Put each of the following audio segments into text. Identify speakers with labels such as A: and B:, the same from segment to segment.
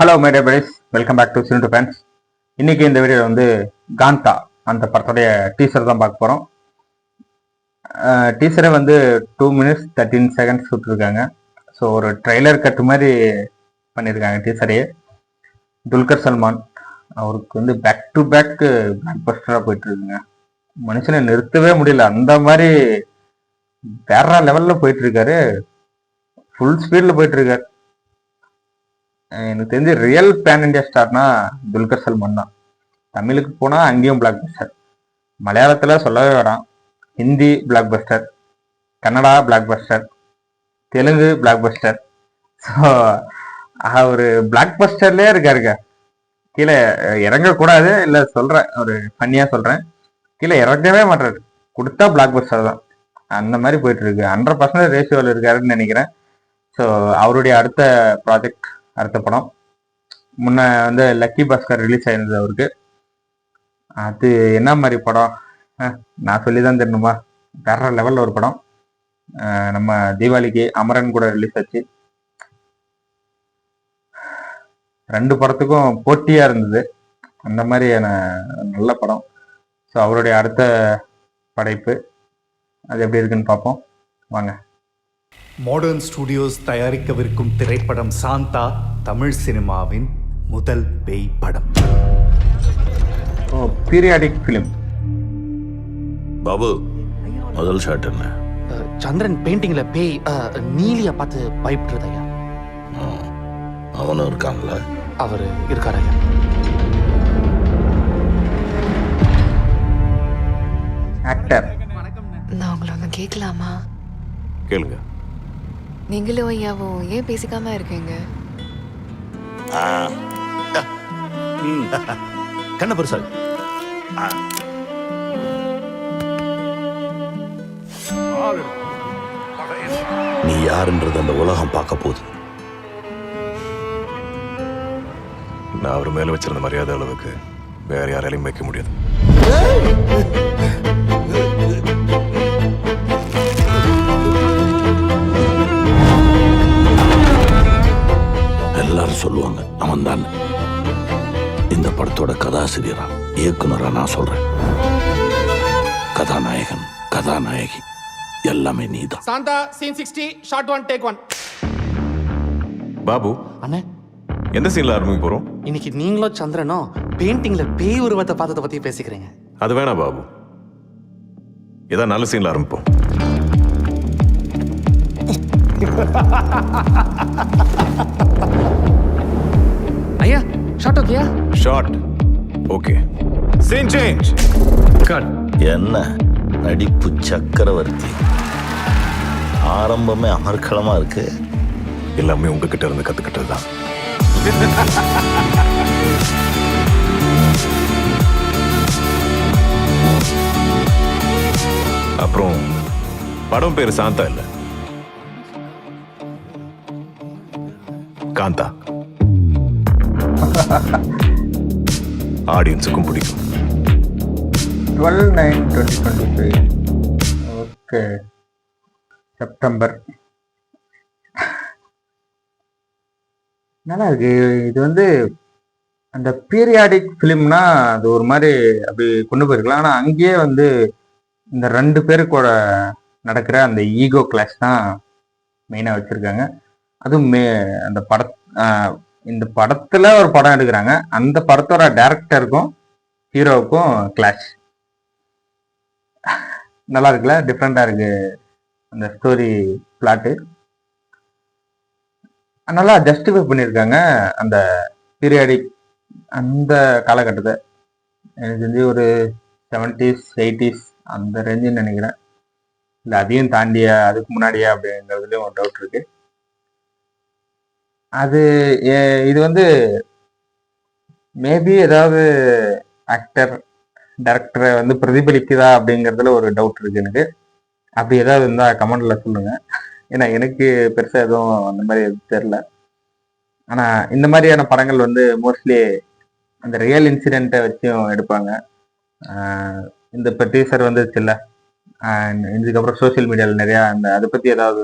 A: Hello my dear brothers, welcome back to cinema fans. இன்னைக்கு இந்த வீடியோவில் வந்து காந்தா அந்த படத்துடைய டீசர் தான் பார்க்க போகிறோம். டீசரை வந்து 2 minutes 13 seconds விட்டுருக்காங்க. ஸோ ஒரு ட்ரெய்லர் கட்டு மாதிரி பண்ணியிருக்காங்க டீசரையே. துல்கர் சல்மான் அவருக்கு வந்து பேக் டு பேக் பிளாக் பஸ்டராக போயிட்டு இருக்குங்க. மனுஷனை நிறுத்தவே முடியல, அந்த மாதிரி வேற லெவலில் போயிட்டு இருக்காரு. ஃபுல் ஸ்பீடில் போயிட்டு இருக்காரு. எனக்கு தெரிஞ்சு ரியல் பேன் இண்டியா ஸ்டார்னா துல்கர் சல்மான் தான். தமிழுக்கு போனா அங்கேயும் பிளாக் பஸ்டர், மலையாளத்துல சொல்லவே வேணாம், Hindi blockbuster, Kannada blockbuster, Telugu blockbuster. So ஒரு பிளாக் பஸ்டர்லயே இருக்காருங்க. கீழே இறங்கக்கூடாது, இல்லை சொல்றேன், ஒரு ஃபன்னியா சொல்றேன், கீழே இறங்கவே மாட்டாரு, கொடுத்தா பிளாக் பஸ்டர் தான். அந்த மாதிரி போயிட்டு இருக்கு. 100% ரேஷியோவில் இருக்காருன்னு நினைக்கிறேன். ஸோ அவருடைய அடுத்த ப்ராஜெக்ட், அடுத்த படம் முன்ன வந்து லக்கி பாஸ்கர் ரிலீஸ் ஆயிருந்தது அவருக்கு. அது என்ன மாதிரி படம் நான் சொல்லி தான் தெரியணுமா? வேற லெவலில் ஒரு படம். நம்ம தீபாவளிக்கு அமரன் கூட ரிலீஸ் ஆச்சு. 2 படத்துக்கும் போட்டியா இருந்தது. அந்த மாதிரியான நல்ல படம். ஸோ அவருடைய அடுத்த படைப்பு அது எப்படி இருக்குன்னு பார்ப்போம் வாங்க.
B: மாடர்ன் ஸ்டுடியோஸ் தயாரிக்கவிருக்கும் திரைப்படம் சாந்தா தமிழ் சினிமாவின் முதல் பேய் படம்.
A: Periodic film.
C: பாபு, முதல் ஷாட் என்ன?
D: சந்திரன் பெயிண்டிங்ல பேய் நீலிய பார்த்து பயப்படுறது ஐயா.
C: அவனும் இருக்கான்ல?
D: அவர் இருக்காரு ஐயா.
A: ஆக்டர்.
E: நான் உங்களை ஒன்று கேட்கலாமா?
C: கேளுங்க.
E: நீங்களும் ஐயாவும் ஏன் பேசிக்காம இருக்கீங்க?
C: கண்ண பெருசா நீ யாருன்றது அந்த உலகம் பார்க்க போகுது.
F: நான் அவர் மேல வச்சிருந்த மரியாதை அளவுக்கு வேற யாராலையும் வைக்க முடியாது.
C: எல்லாரும் சொல்லுவாங்க அவன் தான். இந்த படத்தோட கதாசிரியரா இயக்குனரா நான் சொல்றேன். கதாநாயகன், கதாநாயகி எல்லாமே நீதான்.
G: Santha scene 60 shot 1 take 1.
F: Babu,
D: அண்ணே,
F: எந்த சீன்ல ஆரம்பிக்க போறோம்?
D: இன்னைக்கு நீங்களும் சந்திரனும் பெயிண்டிங்ல பேய் உருவத்தை பார்த்ததை பத்தி பேசிக்கிறீங்க.
F: அது வேணாம் பாபு, ஏதாவது நல்ல சீன்ல ஆரம்பிப்போம்.
D: ஐயா, ஷாட் ஓகேயா?
F: Shot okay. Scene change. Cut.
C: என்ன நடிப்பு சக்கரவர்த்தி, ஆரம்பமே அமர்க்களமா இருக்கு.
F: எல்லாமே உங்ககிட்ட இருந்து கத்துக்கிட்டது தான். அப்புறம் படம் பேரு சாந்தா இல்ல, காந்தா. ஆடியன்ஸுக்கும் பிடிக்கும்.
A: 12/9/2025. Okay, September. நல்லா இருக்கு. இது வந்து அந்த பீரியாடிக் ஃபிலிம்னா அது ஒரு மாதிரி அப்படி கொண்டு போயிருக்கலாம். ஆனால் அங்கேயே வந்து இந்த 2 பேருக்கூட நடக்கிற அந்த ஈகோ கிளாஷ் தான் மெயினாக வச்சுருக்காங்க. அதுவும் அந்த இந்த படத்துல ஒரு படம் எடுக்கிறாங்க, அந்த படத்தோட டைரக்டருக்கும் ஹீரோவுக்கும் கிளாஷ். நல்லா இருக்குல்ல, டிஃப்ரெண்டா இருக்கு அந்த ஸ்டோரி பிளாட்டு. நல்லா ஜஸ்டிஃபை பண்ணியிருக்காங்க அந்த பீரியாடிக் அந்த காலகட்டத்தை. எனக்கு தெரிஞ்சு ஒரு 70s 80s அந்த ரேஞ்சுன்னு நினைக்கிறேன், இல்லை அதையும் தாண்டியா அதுக்கு முன்னாடியா அப்படிங்கிறதுலையும் ஒரு டவுட் இருக்கு. அது இது வந்து மேபி ஏதாவது ஆக்டர் டைரக்டரை வந்து பிரதிபலிக்குதா அப்படிங்கிறதுல ஒரு டவுட் இருக்கு எனக்கு. அப்படி ஏதாவது இருந்தா கமெண்ட்ல சொல்லுங்க. ஏன்னா எனக்கு பெருசா எதுவும் அந்த மாதிரி எதுவும் தெரியல. ஆனா இந்த மாதிரியான படங்கள் வந்து மோஸ்ட்லி அந்த ரியல் இன்சிடென்ட்டை வச்சும் எடுப்பாங்க. இந்த இப்போ டீசர் வந்துருச்சுல்ல, இதுக்கப்புறம் சோசியல் மீடியாவில் நிறையா அந்த அதை பற்றி ஏதாவது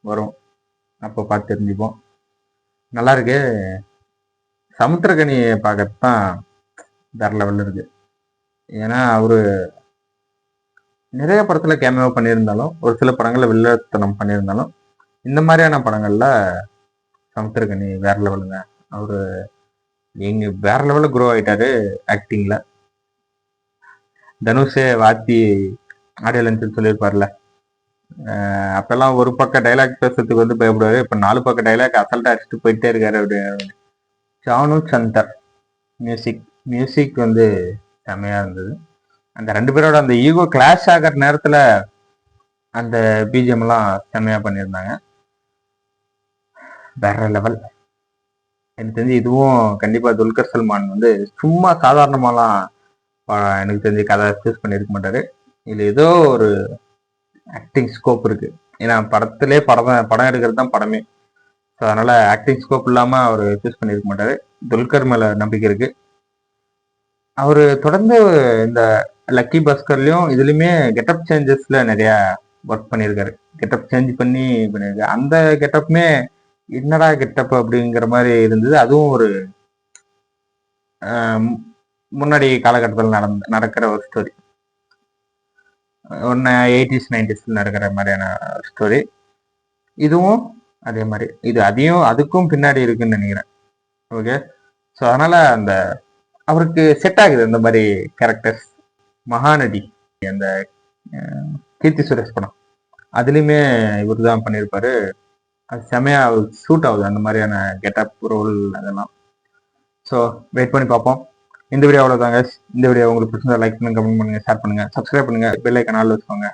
A: வரும், அப்போ பார்த்து தெரிஞ்சுப்போம். நல்லா இருக்கு. சமுத்திரக்கனியை பார்க்கறது தான் வேற லெவலில் இருக்கு. ஏன்னா அவரு நிறைய படத்துல கேமியோ பண்ணியிருந்தாலும், ஒரு சில படங்கள்ல வில்லத்தனம் பண்ணியிருந்தாலும், இந்த மாதிரியான படங்கள்ல சமுத்திரக்கனி வேற லெவலுங்க. அவரு எங்க வேற லெவலில் குரோ ஆயிட்டாரு ஆக்டிங்ல. தனுஷே வாத்தி ஆடியோ லஞ்சுன்னு சொல்லியிருப்பார்ல, அப்பெல்லாம் ஒரு பக்கம் டைலாக் பேசுறதுக்கு வந்து பயப்படுவாரு, இப்ப 4 பக்கம் டைலாக் அசல்ட்டா அடிச்சுட்டு போயிட்டே இருக்காரு. அப்படி ஜானு சந்தர் மியூசிக் வந்து செமையா இருந்தது. அந்த 2 பேரோட அந்த ஈகோ கிளாஷ் ஆகிற நேரத்துல அந்த பிஜிஎம் எல்லாம் செமையா பண்ணியிருந்தாங்க. வேற லெவல். எனக்கு தெரிஞ்சு இதுவும் கண்டிப்பா துல்கர் சல்மான் வந்து சும்மா சாதாரணமாலாம் எனக்கு தெரிஞ்சு கதை சூஸ் பண்ணியிருக்க மாட்டாரு. இதுல ஏதோ ஒரு ஆக்டிங் ஸ்கோப் இருக்கு. ஏன்னா படம் எடுக்கிறது தான் படமே. ஸோ அதனால ஆக்டிங் ஸ்கோப் இல்லாம அவர் சூஸ் பண்ணியிருக்க மாட்டாரு. துல்கர் மேல நம்பிக்கை இருக்கு. அவரு தொடர்ந்து இந்த லக்கி பாஸ்கர்லயும் இதுலயுமே கெட்டப் சேஞ்சஸ்ல நிறைய ஒர்க் பண்ணியிருக்காரு. கெட்டப் சேஞ்ச் பண்ணி பண்ணியிருக்காரு. அந்த கெட்டப்புமே என்னடா கெட்டப் அப்படிங்கிற மாதிரி இருந்தது. அதுவும் ஒரு முன்னாடி காலகட்டத்தில் நடக்கிற ஒரு ஸ்டோரி. ஒன்று 80s 90s நடக்கிற மாதிரியான ஸ்டோரி. இதுவும் அதே மாதிரி. இது அதுக்கும் பின்னாடி இருக்குன்னு நினைக்கிறேன். ஓகே. ஸோ அதனால அந்த அவருக்கு செட் ஆகுது இந்த மாதிரி கேரக்டர்ஸ். மகாநதி அந்த கீர்த்தி சுரேஷ் படம், அதுலேயுமே இவர் தான் பண்ணியிருப்பாரு. அது செமையா சூட் ஆகுது அந்த மாதிரியான கெட்டப் ரோல் அதெல்லாம். ஸோ வெயிட் பண்ணி பார்ப்போம். இந்த வீடியோ அவ்வளோதாங்க. இந்த வீடியோ உங்களுக்கு பிடிச்சிருந்தா லைக் பண்ணுங்க, கமெண்ட் பண்ணுங்க, ஷேர் பண்ணுங்க, சப்ஸ்கிரைப் பண்ணுங்க, பெல் ஐக்கான் ஆல் வச்சுக்கோங்க.